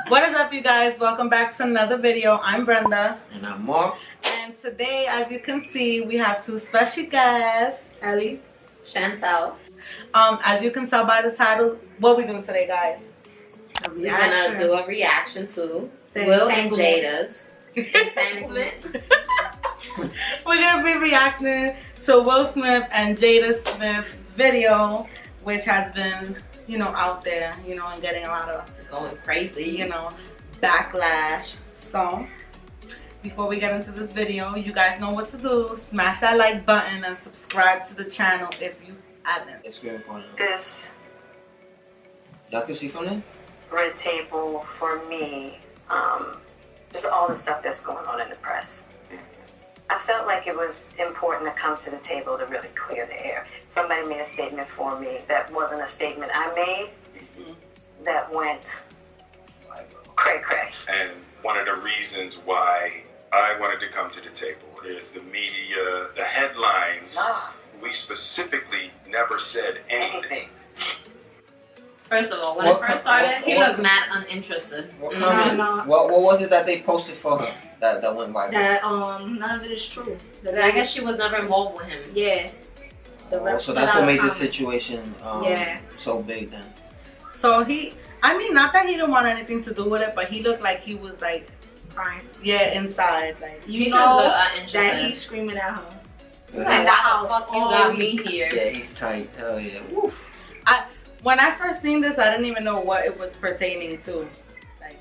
What is up, you guys? Welcome back to another video. I'm Brenda. And I'm Mark. And today, as you can see, we have two special guests. Ellie. Chantel. As you can tell by the title, what we doing today, guys? We're gonna do a reaction to Will and Jada's Entanglement. We're gonna be reacting to Will Smith and Jada Smith's video, which has been, out there, and getting a lot of Going crazy, backlash. So before we get into this video, you guys know what to do. Smash that like button and subscribe to the channel if you haven't. It's very important. This Y'all can see from there? red table for me, just all the stuff that's going on in the press. I felt like it was important to come to the table to really clear the air. Somebody made a statement for me that wasn't a statement I made, that went cray cray. And one of the reasons why I wanted to come to the table is the media, the headlines. We specifically never said anything. First of all, when it first started, he looked mad uninterested. What was it that they posted for her that went viral? That none of it is true. I guess she was never involved with him. Yeah. So that's what made this situation so big then. So not that he didn't want anything to do with it, but he looked like he was like Fine. Yeah, inside. Like you know that he's screaming at her. Like, why the fuck you got me here? Yeah, he's tight. Hell yeah. Woof. When I first seen this, I didn't even know what it was pertaining to. Like,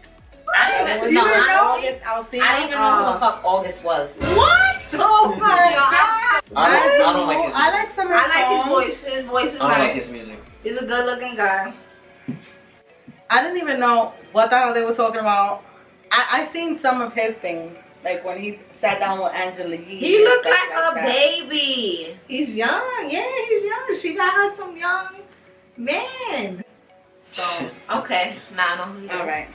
I didn't even know who the fuck August was. What? Oh my god! I don't like his music. I like some of his I like his songs. voice. His voice is I don't like nice. his music. He's a good looking guy. I didn't even know what the hell they were talking about. I seen some of his things, like when he sat down with Angela Yee. He looked like a baby. He's young. Yeah, he's young. She got her some young man. So okay, nah, no. All right.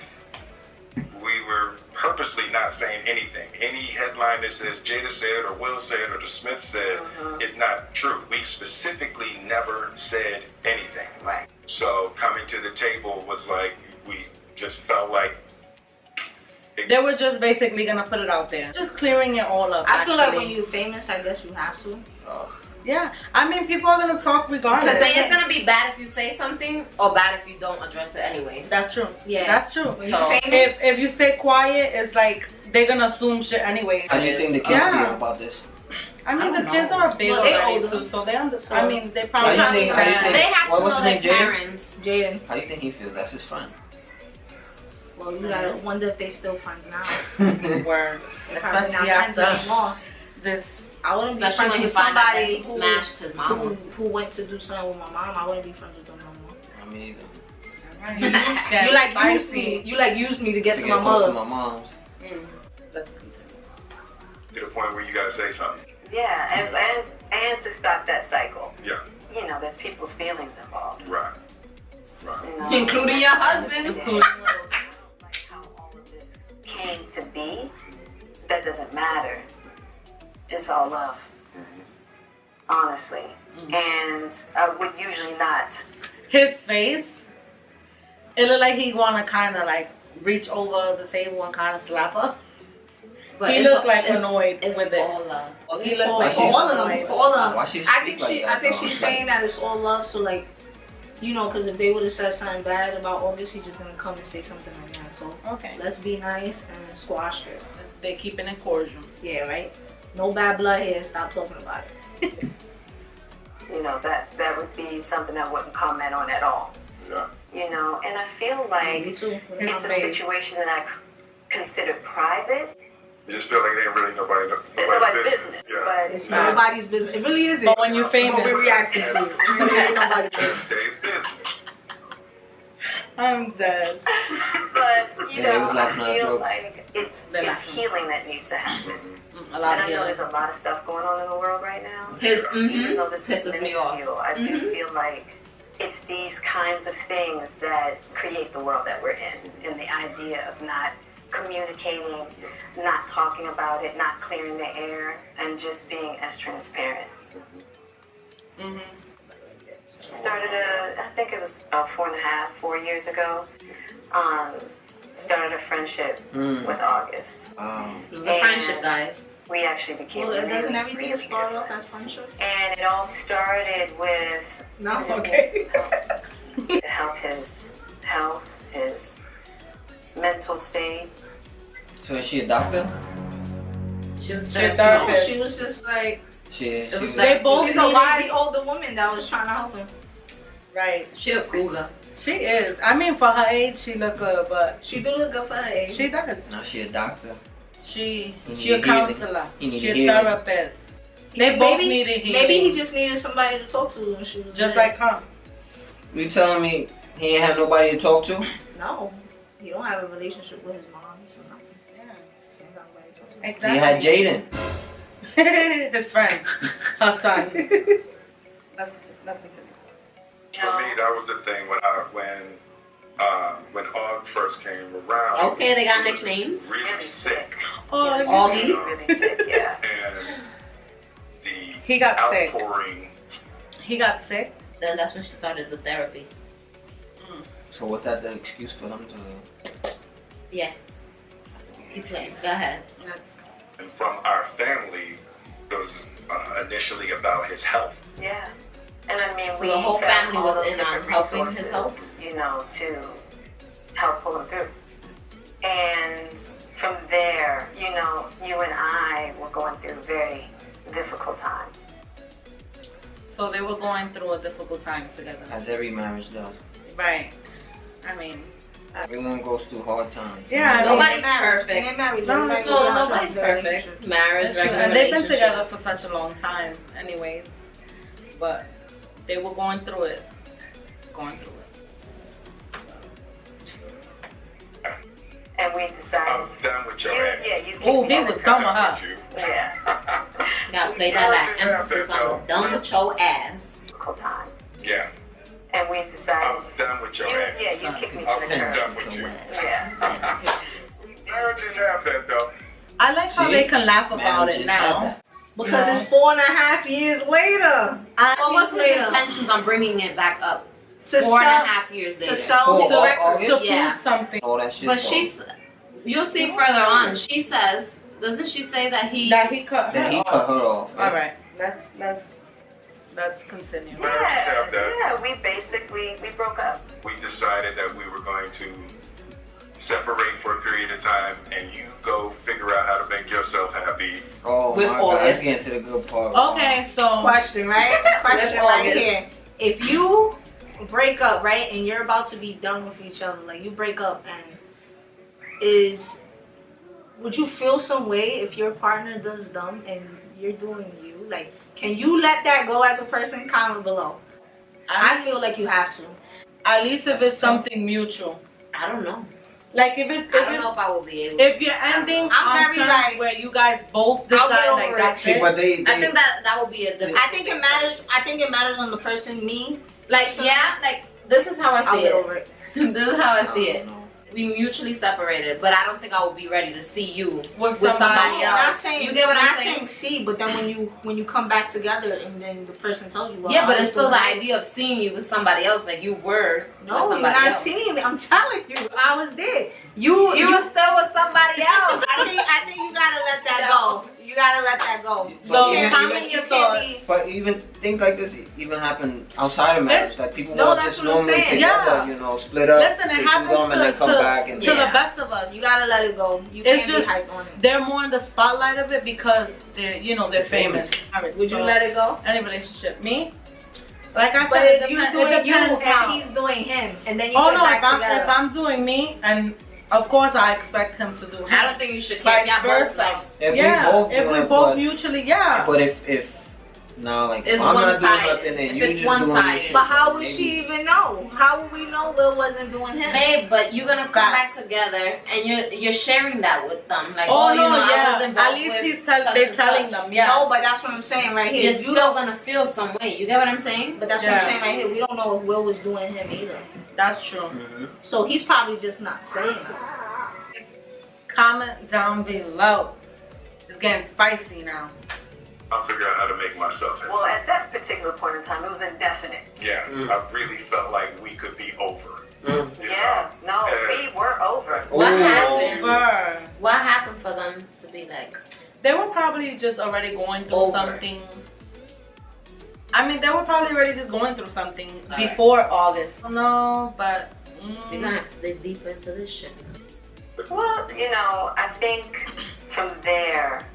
We were purposely not saying anything. Any headline that says Jada said or Will said or the Smith said is not true. We specifically never said anything. Right. So coming to the table was like, we just felt like they were just basically gonna put it out there, just clearing it all up. I feel like when you're famous, I guess you have to. Yeah, I mean, people are gonna talk regardless. Because it's gonna be bad if you say something, or bad if you don't address it anyways. That's true. Yeah, that's true. So if you stay quiet, it's like they're gonna assume shit anyway. How do you think the kids feel about this? I mean, the kids are big already, so they understand. I mean, they probably they have to know their parents. Jaden. How do you think he feels? That's his friend. Well, you gotta wonder if they still friends now. Word. Especially after this. I wouldn't be friends with somebody who smashed his mom. Who went to do something with my mom. I wouldn't be friends with them no more. I mean, either. You like used me to get to my mother. To my mom's. Let's continue. to the point where you gotta say something. Yeah, and to stop that cycle. Yeah. There's people's feelings involved. Right. Including your husband. Like how all of this came to be, that doesn't matter. It's all love. Honestly. And I would usually not. His face, it looked like he wanna kind of like reach over the table and kind of slap her. But he looked like annoyed with it. All love. He looked like for all of them. For all of them. Why she I think she's saying that it's all love. So like, because if they would have said something bad about August, he's just gonna come and say something like that. So okay, let's be nice and squash this. They're keeping it cordial. Yeah, right. No bad blood here. Stop talking about it. That would be something I wouldn't comment on at all. Yeah. And I feel like Me too. it's a situation that I consider private. You just feel like it ain't really nobody's business. Yeah. But it's nobody's business. It really isn't. But when you're famous, we're reacting to it. It really ain't nobody's business. Their business. I'm dead. But I feel like it's healing that needs to happen. A lot of I know there's a lot of stuff going on in the world right now. Even though this is minuscule, I do feel like it's these kinds of things that create the world that we're in. And the idea of not communicating, not talking about it, not clearing the air, and just being as transparent. Started I think it was about 4 years ago. started a friendship with August. It was a friendship, guys. We actually became doesn't everything start off as friendship? And it all started with to help his health, his mental state. So is she a doctor? She was a therapist. She was just like She's a wise older woman that was trying to help him. Right. She a cooler. She is. I mean, for her age, she look good, but she do look good for her age. She does. No, she a doctor. She a counselor. She a therapist. They both needed healing. Maybe he just needed somebody to talk to, and she was just like her. You telling me he ain't have nobody to talk to? No, he don't have a relationship with his mom, so no. Yeah, he don't have nobody to talk to. Exactly. He had Jaden. His friend, her son. Let's continue. For me, that was the thing when Og first came around. Okay, they got nicknames. Really sick. Augie. Really sick, yeah. And he got outpouring. Sick. He got sick. Then that's when she started the therapy. So was that the excuse for them to? Yes. Keep playing. Go ahead. And from our family, it was initially about his health. Yeah. And I mean, so the whole family was in on helping his health, you know, to help pull him through. And from there, you know, you and I were going through a very difficult time. So they were going through a difficult time together. As every marriage does. Right. I mean, everyone goes through hard times. Yeah. Nobody's perfect. They're married. So nobody's perfect. Marriage, regular and they've been together for such a long time, anyways. But they were going through it. And we decided. I was done with your ass. Yeah, you. Oh, he was done with her. Yeah. Gotta play that back. Emphasis on done with your ass. Difficult time. Yeah. And we decided. I was done with your ass. Yeah, you kicked me to I the was curb. done with you. Yeah. Marriages have that though. I like how they can laugh about it now. Because it's 4.5 years later. What was his intentions on bringing it back up? To 4.5 years later. To sell his record. To prove something. All that shit. But you'll see further on. She says, doesn't she say that he cut her off? All right, let's continue. Yeah, we broke up. We decided that we were going to separate for a period of time, and you go figure out how to make yourself happy. Oh my God, let's get into the good part. Okay, so question right here. If you break up, right, and you're about to be done with each other, like you break up, and would you feel some way if your partner does dumb and you're doing you? Like, can you let that go as a person? Comment below. I feel like you have to. At least if it's something mutual. I don't know. Like if it's, I don't know if I will be able. If you're ending on terms where you guys both decide like that's it. But I think that will be a different. I think it matters. I think it matters on the person. Me, like like this is how I see it. Over it. This is how I see it. We mutually separated, but I don't think I will be ready to see you with somebody else. I'm not saying, you get what I'm saying? See, but then when you come back together and then the person tells you, well, yeah, but it's still the idea of seeing you with somebody else, like you were. No, you're not seeing me. I'm telling you, I was there. You were still with somebody else. I think you gotta let that go. You gotta let that go. So comment your thoughts. But even things like this even happen outside of marriage. Like people no, will just normally together, you know, split up. Listen, it happens and then come back and to the best of us. You gotta let it go. You can't be hyped on it. They're more in the spotlight of it because they're famous. Would you let it go? Any relationship, me? Like I said, but it you're doing you and he's doing him, and then you get back together. If I'm doing me, and of course I expect him to do him. I don't think you should care. If we both mutually, But if no, like it's I'm not doing sided. nothing and if you it's just one doing sided. shit, But how would she even know? How would we know Will wasn't doing him? Babe, but you're gonna come back together and you're sharing that with them. Like, I was involved at least they're telling them, No, but that's what I'm saying right here. You're still gonna feel some way. You get what I'm saying? But that's what I'm saying right here. We don't know if Will was doing him either. That's true. So he's probably just not saying it. Comment down below. It's getting spicy now. I'll figure out how to make myself happy. Well, at that particular point in time, it was indefinite. Yeah, I really felt like we could be over. Yeah, no, we were over. What happened? Over. What happened for them to be like? They were probably just already going through Over. something. I mean, they were probably already just going through something All before August. No, but We're gonna have to dig deep into this shit. Well, you know, I think from there,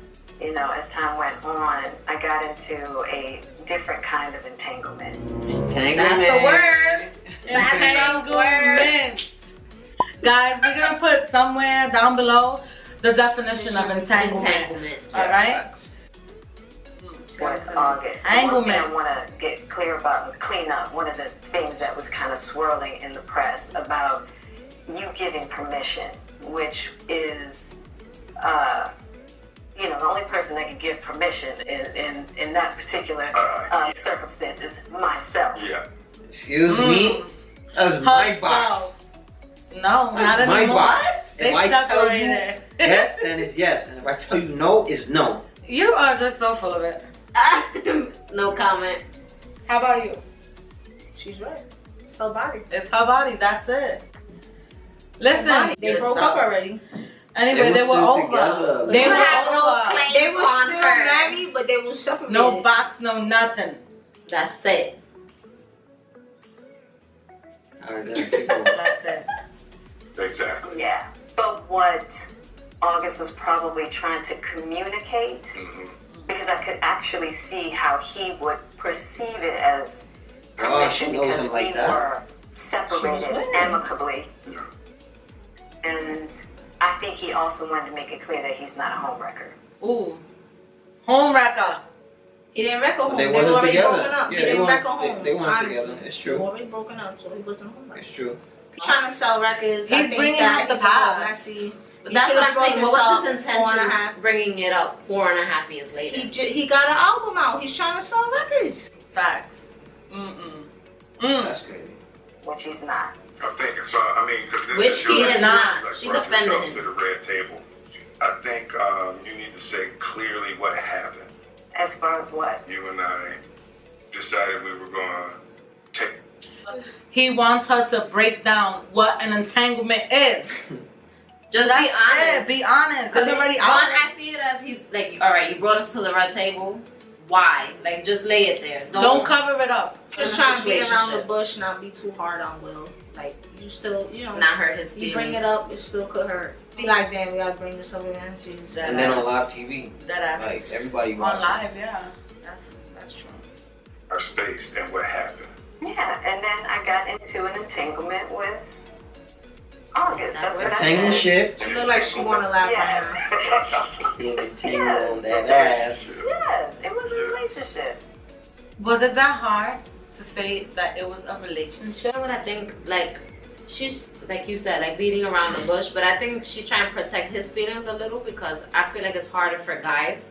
you know, as time went on, I got into a different kind of entanglement. Entanglement. That's the word. entanglement. Guys, we're gonna put somewhere down below the definition of entanglement. All right. With August. One thing I want to get clear about and clean up, one of the things that was kind of swirling in the press about you giving permission, which is, you know, the only person that can give permission in that particular circumstance is myself. Yeah. Excuse me? That's my box. No, That's not my anymore. box. They If I tell you separated. yes, then it's yes. And if I tell you no, it's no. You are just so full of it. No comment. How about you? She's right. It's her body. It's her body. That's it. Listen, They broke up already. Anyway, they were still over. together. They You were have no over. claim They were on still her. married, but they were separated. No box, no nothing. That's it. Alright, then keep going. That's it. Exactly. Yeah. But what August was probably trying to communicate, because I could actually see how he would perceive it as permission, she knows because him like we that. were separated amicably. Yeah. And I think he also wanted to make it clear that he's not a homewrecker. Ooh. Home wrecker. He didn't wreck her home. They They wasn't were already together. broken up. Yeah, he they didn't wreck her weren't- home. they weren't honestly. together. It's true. They were already broken up, so he wasn't home. It's true. He's trying to sell records. I He's think bringing that up the is a little past. messy. But He that's should've what I'm brought saying. this What up was his 4.5 intention bringing it up 4.5 years later? He got an album out. He's trying to sell records. Facts. That's crazy. Which he's not. I think so. I mean, because this Which is your he is not. like, She brought defended yourself him. to the red table. I think you need to say clearly what happened. As far as what? You and I decided we were going to take. He wants her to break down what an entanglement is. Just be honest. Be honest. It's already out. One, I see it as he's like, all right, you brought us to the red table. Why? Like, just lay it there. Don't cover it up. Just trying to beat around the bush, not be too hard on Will. Like, you still, you know, not hurt his feelings. you bring it up, it still could hurt. Be like, damn, we gotta bring this up again. And then on live TV, That like everybody on watching. live, yeah. That's true. Our space and what happened. Yeah, and then I got into an entanglement with August. That's what I Entangle said. shit. She look like she wanna laugh right now. Yes. Being entangled on that ass. Yes, it was a relationship. Was it that hard to say that it was a relationship? You know what I think? Like, she's, like you said, like beating around the bush, but I think she's trying to protect his feelings a little because I feel like it's harder for guys.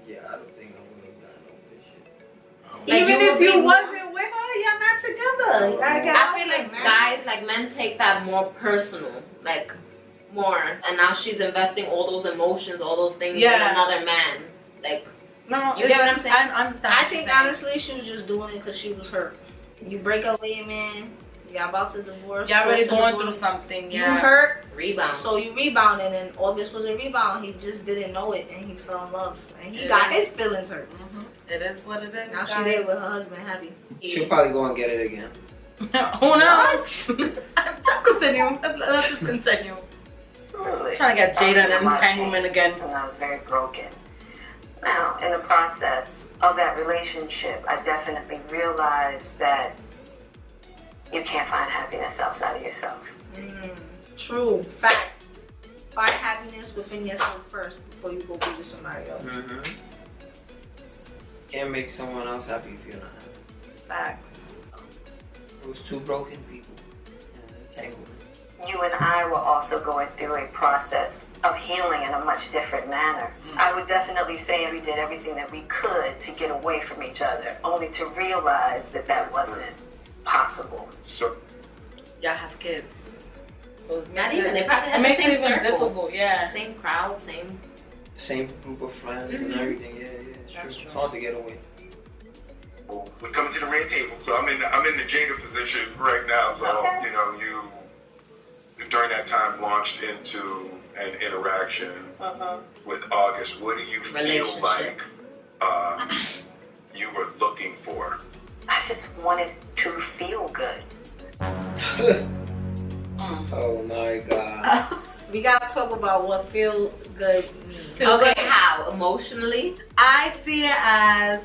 Yeah, I don't think I would have done no good shit. Like, Even you if would you be- wasn't with her, y'all not together. You gotta get I out feel there, like man. guys, like men take that more personal, like more. And now she's investing all those emotions, all those things in another man. Like, No, you get what I'm saying? I understand. I think honestly, she was just doing it because she was hurt. You break up with your man, y'all about to divorce. y'all already forced to going divorce. through something. You Yeah. hurt, rebound. so you rebounded, and August was a rebound. He just didn't know it, and he fell in love, and he It got is. his feelings hurt. It is what it is. Now she guys. there with her husband, happy. She'll probably go and get it again. Who knows? Just continue. Let's just continue. Really? Trying to get Jada an entanglement again. And I was very broken. Now, in the process of that relationship, I definitely realized that you can't find happiness outside of yourself. True. Facts. Find happiness within yourself first before you go be with somebody else. Can't make someone else happy if you're not happy. Facts. It was two broken people in an entanglement. You and I were also going through a process of healing in a much different manner. I would definitely say we did everything that we could to get away from each other, only to realize that that wasn't possible. So, Y'all have kids. So it's Not makes even. it- They probably It have the makes it same even circle. difficult. Yeah. Same crowd, same. Same group of friends and everything. Yeah, it's true. It's hard to get away. we're coming to the red table. So I'm in the Jada position right now. So Okay. you know, you during that time launched into an interaction with August, what do you feel like you were looking for? I just wanted to feel good. Oh my God. We gotta talk about what feel good means. Feel good how? Emotionally? I see it as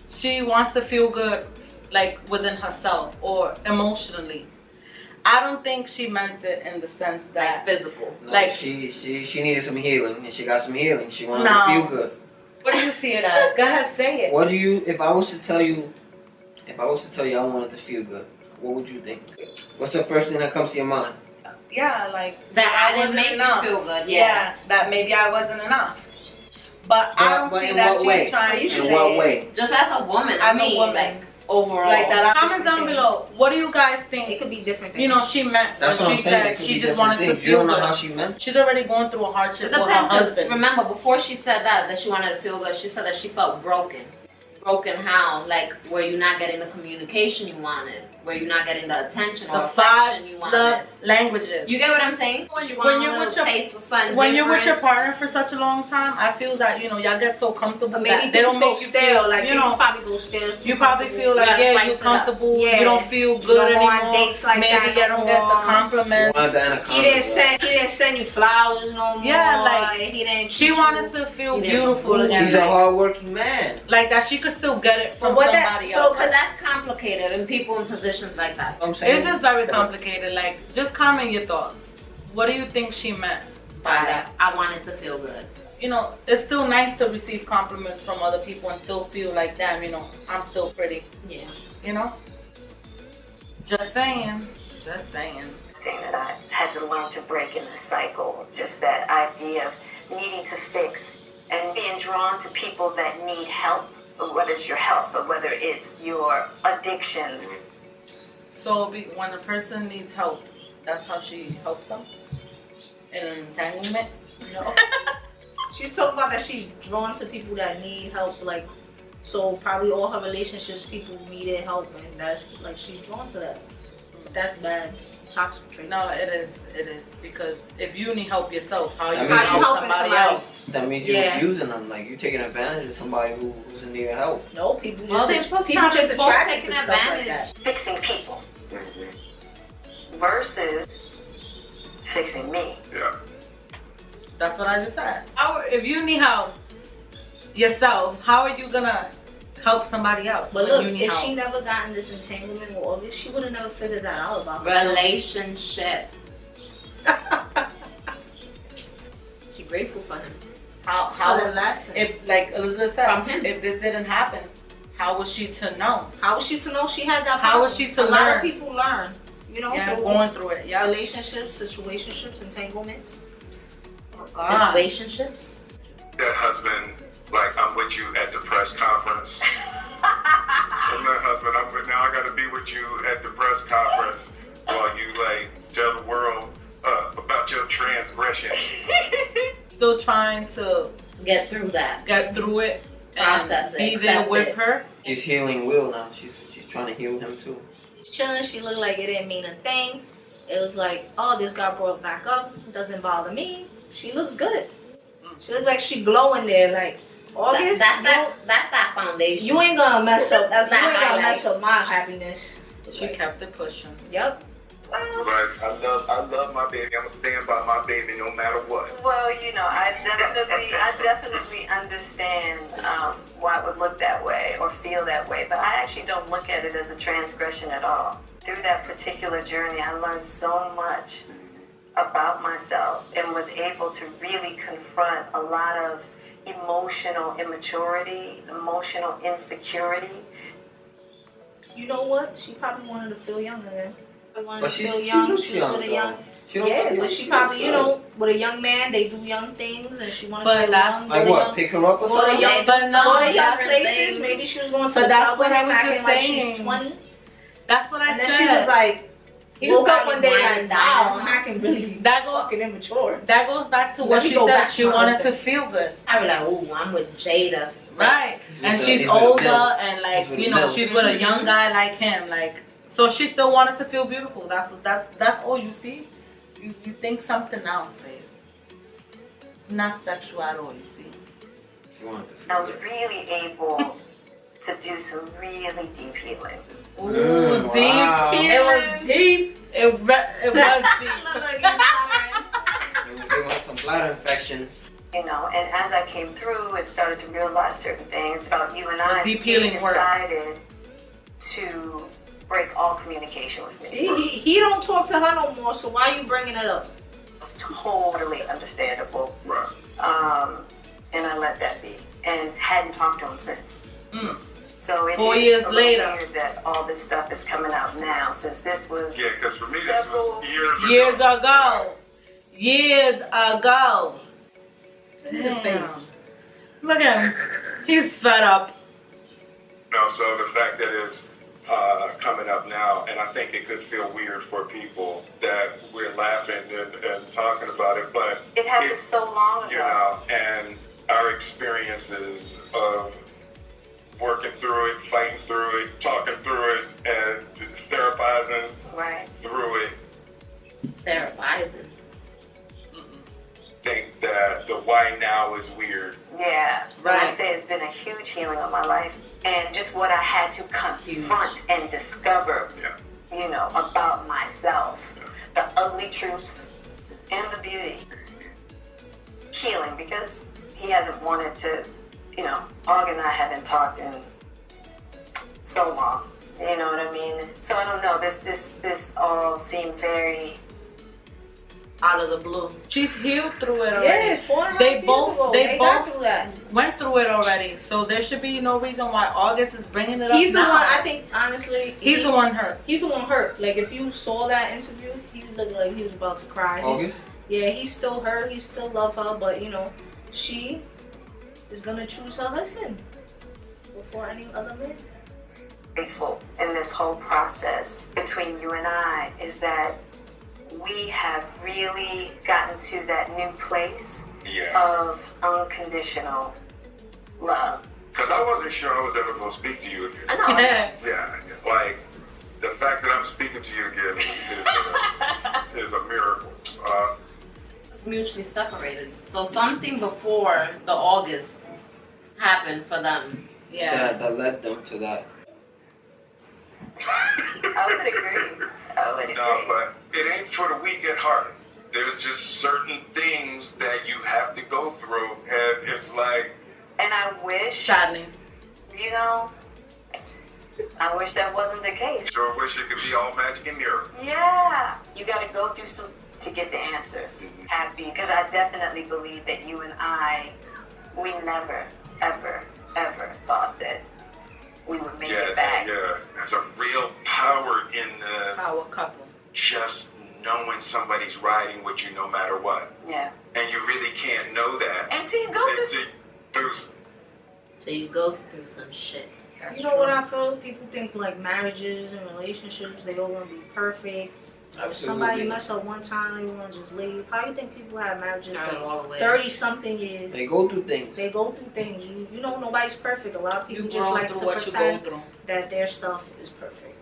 she wants to feel good, like within herself or emotionally. I don't think she meant it in the sense that like physical. No, like she needed some healing, and she got some healing. She wanted to feel good. What do you see it as? Go ahead, say it. What do you? If I was to tell you I wanted to feel good, what would you think? What's the first thing that comes to your mind? Yeah, like that I didn't wasn't make enough. you feel good. Yeah, that maybe I wasn't enough. But I don't think that she's trying to. In what way? Just as a woman, as a woman, like overall. Like that. Comment down below. What do you guys think? It could be different things. You know, she meant That's when what she I'm saying. said she just wanted to feel You don't know good. how she meant. She's already going through a hardship It with her depends, 'cause husband. remember, before she said that she wanted to feel good, she said that she felt broken. Broken how? Like, where you're not getting the communication you wanted, where you're not getting the attention or affection you wanted. The languages. You get what I'm saying? When you're with your partner for such a long time, I feel that y'all get so comfortable maybe that they don't make you feel like probably go stale. You probably feel like you're comfortable. Yeah. You don't feel good anymore. Dates like maybe you don't get the compliments. He didn't send you flowers no more. Yeah, like he didn't. She wanted to feel beautiful again. He's a hardworking man. Like that, she could still get it from somebody else. Because that's complicated, and people in positions like that. It's just very complicated. Like, just comment your thoughts. What do you think she meant by that? I wanted to feel good. It's still nice to receive compliments from other people and still feel like, damn, I'm still pretty. Yeah. Just saying. Just saying. Thing that I had to learn to break in the cycle. Just that idea of needing to fix and being drawn to people that need help, whether it's your health or whether it's your addictions. So when a person needs help, that's how she helps them? In an entanglement? No. She's talking about that she's drawn to people that need help, like, so probably all her relationships, people needed help, and that's, like, she's drawn to that. That's bad. Toxic trait. No, it is. Because if you need help yourself, how you help somebody else? That means you're using them, like you're taking advantage of somebody who's in need of help. No, people just attracted to stuff like that. Fixing people versus fixing me. Yeah. That's what I just said. If you need help yourself, how are you gonna help somebody else? But look, if she never gotten this entanglement with August, she would have never figured that out about herself. Relationship. She's grateful for him. How if, like Elizabeth said, from him. If this didn't happen, how was she to know? How was she to know she had that problem? How was she to learn? A lot of people learn, going through it. Yeah, relationships, situationships, entanglements. Oh God. Situationships. That husband, like, I'm with you at the press conference. And my husband, now I got to be with you at the press conference while you like tell the world about your transgression. Still trying to get through it, process and be there with her. She's healing Will now. She's trying to heal him too. She's chilling. She looked like it didn't mean a thing. It was like, oh, this got brought back up. It doesn't bother me. She looks good. She looks like she glowing there, like. August, that's that foundation. You ain't gonna mess up. That's you ain't gonna mess up my happiness. She kept it pushing. Yep. But I love my baby. I'm gonna stand by my baby no matter what. Well, I definitely understand why it would look that way or feel that way. But I actually don't look at it as a transgression at all. Through that particular journey, I learned so much about myself and was able to really confront a lot of emotional immaturity, emotional insecurity. You know what? She probably wanted to feel younger then. But she looks young. She don't but she probably, with a young man, they do young things, and she wanted to feel young. Like what? Pick her up or something? Go to young places. Maybe she was going to the club with him acting like she's 20. That's what I said. And then she was like, he was up one day like, wow, I'm acting really fucking immature. That goes back to what she said. She wanted to feel good. I was like, ooh, I'm with Jada. Right. And she's older and like, she's with a young guy like him. Like, so she still wanted to feel beautiful. That's all you see. you think something else, babe. Not sexual at all, you see. I was really able to do some really deep healing. Ooh, deep healing. It was deep. It was deep. It was giving us some bladder infections. You know, and as I came through and started to realize certain things about you and I, deep he healing work. decided to break all communication with me. See, he don't talk to her no more, so why are you bringing it up? It's totally understandable. Right. And I let that be. And hadn't talked to him since. Mm. So it 4 is years a little later. weird that all this stuff is coming out now, since this was Yeah, because for me, this was Years ago. Years ago. Look at his face. Look at him. He's fed up. No, so the fact that it's coming up now, and I think it could feel weird for people that we're laughing and talking about it, but It happened so long ago. you know, and our experiences of working through it, fighting through it, talking through it, and therapizing Right. through it, Therapizing. think that the why now is weird. Yeah. When I Right. say it's been a huge healing of my life, and just what I had to confront and discover, Yeah. you know, about myself. The ugly truths and the beauty. Healing, because he hasn't wanted to, you know, Og and I haven't talked in so long. You know what I mean? So I don't know. This all seemed very Out of the blue. She's healed through it already. Yeah, 4.5 They years both- ago. they got both- through that. Went through it already. So there should be no reason why August is bringing it up He's the now. one, I think, honestly. He's the one hurt. He's the one hurt. Like, if you saw that interview, he looked like he was about to cry. August? Yeah, he's still hurt. He still love her, but, you know, she is going to choose her husband before any other man. grateful in this whole process between you and I is that we have really gotten to that new place Yes. of unconditional love. Because I wasn't sure I was ever going to speak to you again. I know. Yeah, like the fact that I'm speaking to you again is a miracle. It's mutually separated. So something before the August happened for them. Yeah. That led them to that. I would agree. I would agree. No, but it ain't for the weak at heart. There's just certain things that you have to go through, and it's like, And I wish, Saddening. you know, I wish that wasn't the case. sure wish it could be all magic and miracle. Yeah. You got to go through some to get the answers. Happy, because I definitely believe that you and I, we never, ever, ever thought that we would make it back. Yeah. There's a real power in Power couple. just knowing somebody's riding with you no matter what. Yeah. And you really can't know that Until you go through until through. So you go through some shit. That's You know true. what I feel? People think like marriages and relationships, they all gonna be perfect. If somebody mess up one time, they wanna just leave. How you think people have marriages Turn for all the way. 30-something years? They go through things. They go through things. You know nobody's perfect. A lot of people You just grow like through to what you go pretend through. that their stuff is perfect.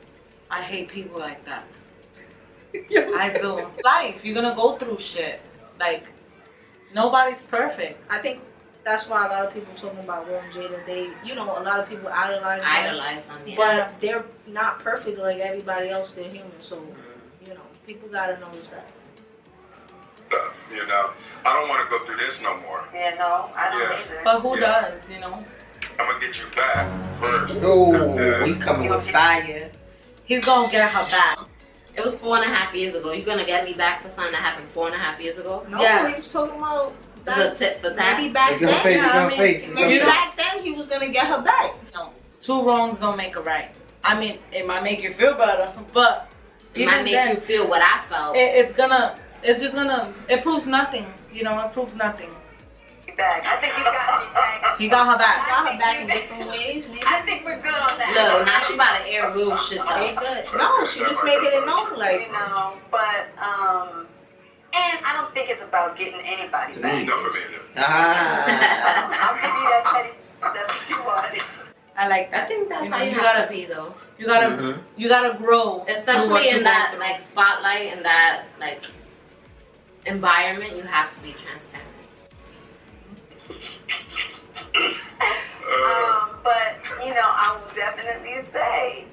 I hate people like that. I do. Life, you're gonna go through shit. Like, nobody's perfect. I think that's why a lot of people talking about Will and Jada. They, you know, a lot of people idolize them, Idolize them, yeah. but they're not perfect like everybody else. They're human, so you know, people gotta notice that. You know, I don't want to go through this no more. Yeah, no, I don't Yeah. either. But who Yeah. does, you know? I'm gonna get you back first. So And we coming with fire. He's gonna get her back. It was 4.5 years ago. You gonna get me back for something that happened 4.5 years ago? No, Yeah. he was talking about It's a tip for that. maybe back Look at her then. face. yeah, Look I at her mean, face. Maybe You know- back then he was gonna get her back. No. Two wrongs don't make a right. I mean, it might make you feel better, but It might even make then, you feel what I felt. it proves nothing. You know, it proves nothing. You back. I think you got me back. He got her back. Got her back in different ways. Maybe. I think we're good on that. Look, now she about to air real shit They out. good. No, she just making it known. Like, You know, but and I don't think it's about getting anybody To back. me. No, for me. Ah. I'll give you that petty. That's what you want. I like I that. think that's You know, how you you have gotta- to be, though. You gotta, Mhm. you gotta grow. through what Especially you in go that through. like spotlight and that like environment, you have to be transparent. But you know, I will definitely say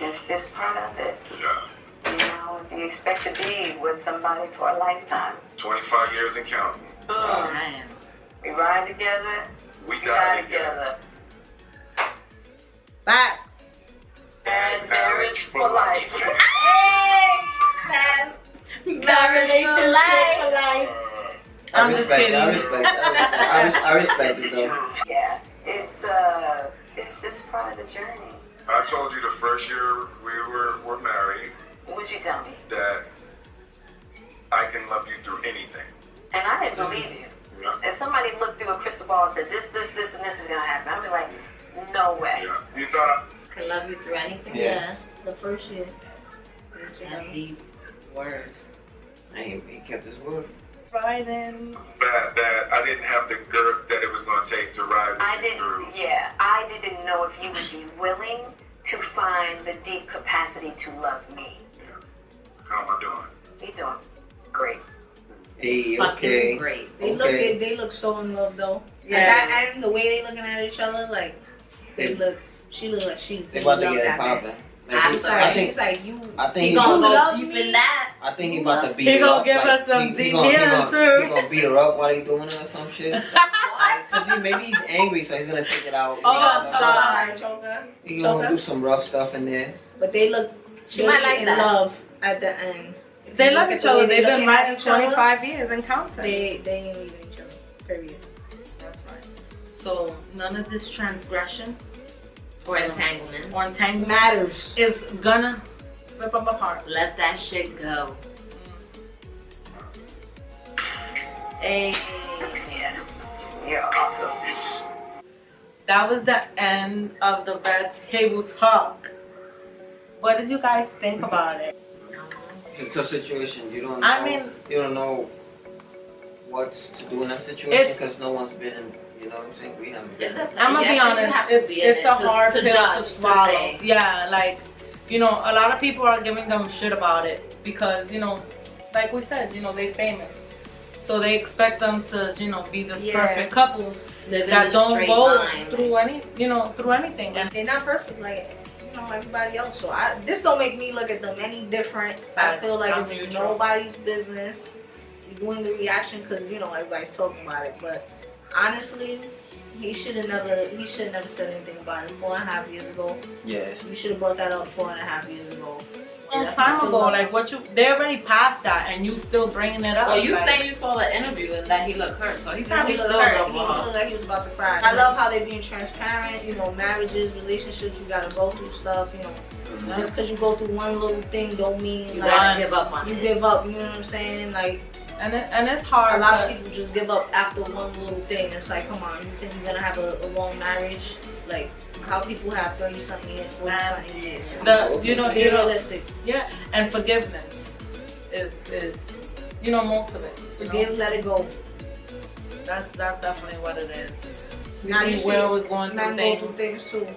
it's just part of it. Yeah. You know, if you expect to be with somebody for a lifetime. 25 years and counting. Man. We ride together. We die together. Back. Bad marriage for life. Relationship for life. I respect it though. Yeah, it's just part of the journey. I told you the first year we were married What'd you tell me? that I can love you through anything. And I didn't believe you. Yeah. If somebody looked through a crystal ball and said this, and this is gonna happen, I'd be like, no way. Yeah. You thought Can love you through anything. Yeah. The first year. That's deep. Word. He kept his word. Riding. that I didn't have the girth that it was going to take to ride with you through. I didn't know if you would be willing to find the deep capacity to love me. Yeah. How am I doing? You're doing great. Hey, Fucking okay. great. They look so in love though. Yeah. And the way they looking at each other, like she look like she They about to love get that man. popping. She's like you. I think He he gonna love go deep me? in that. I think he about to beat He her gonna up. give like, us some he deep gonna- he healing, gonna- too. He gonna beat her up while he doing it or some shit. Cause maybe he's angry, so he's gonna take it out. Oh, Choker, choker. He gonna do some rough stuff in there. But they look. She might like in that. love at the end. They If you love look each at the other. way They've been looking at riding each other, 25 years and counting. They ain't leaving each other. Period. That's right. So none of this transgression Or entanglement. or entanglement Matters. is gonna rip them apart. Let that shit go. Hey. Yeah. You're awesome. That was the end of the Red Table Talk. What did you guys think about it? It's a tough situation. You don't. I know, mean- you don't know what to do in that situation because no one's been in. You know what I'm saying? We haven't been. I'm gonna be honest, it's a hard pill to judge, swallow. say. Yeah, like, you know, a lot of people are giving them shit about it because, you know, like we said, you know, they famous. So they expect them to, you know, be this perfect couple Live that in don't straight go line. through anything. And They're not perfect like everybody else. So this don't make me look at them any different. I feel like I'm it was neutral. nobody's business. You're doing the reaction because you know everybody's talking about it. But honestly, he should have never said anything about it 4.5 years ago. Yeah. You should have brought that up 4.5 years ago. long time ago, like they already passed that and you still bringing it up. Well, you like, saying you saw the interview and that he looked hurt, so he probably He still looked hurt. don't He want looked like he was about to cry. I love how they being transparent. You know, marriages, relationships, you gotta go through stuff. You know, just because you go through one little thing don't mean you like gotta give up on you it. give up. You know what I'm saying? Like and it's hard. a lot of people just give up after one little thing. It's like, come on, you think you're gonna have a long marriage? Like how people have 30-something years, 40-something years. You know, Be realistic. Yeah, and forgiveness is you know most of it. Forgive, let it go. That's definitely what it is. Now you see, Will was going through men go things. through things too.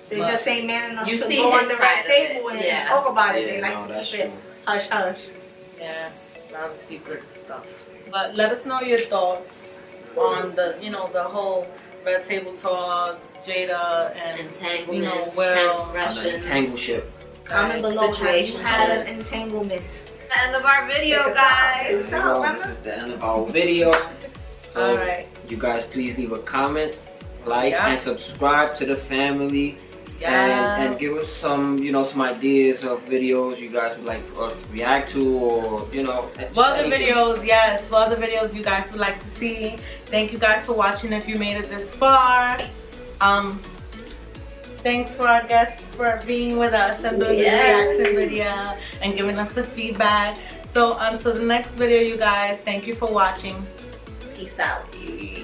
They But just ain't man enough you to see go on his the side red of table it, and yeah. talk about it. Yeah, They like no, to that's keep it true. hush hush. Yeah, a lot of secret stuff. But let us know your thoughts on the the whole red table talk, Jada and Entanglements, Will. transgressions. Entanglement. Comment below. Have you had an Situationships. entanglement? The end of our video, Check us out. guys. It's out, This is the end of our video. So All right. you guys please leave a comment, like, Yeah. and subscribe to the family. Yeah. And give us some, some ideas of videos you guys would like us to react to, or just What other anything. videos, yes, what other videos you guys would like to see. Thank you guys for watching if you made it this far. Thanks for our guests for being with us and doing this reaction video and giving us the feedback. So until the next video, you guys, thank you for watching. Peace out. Yeah.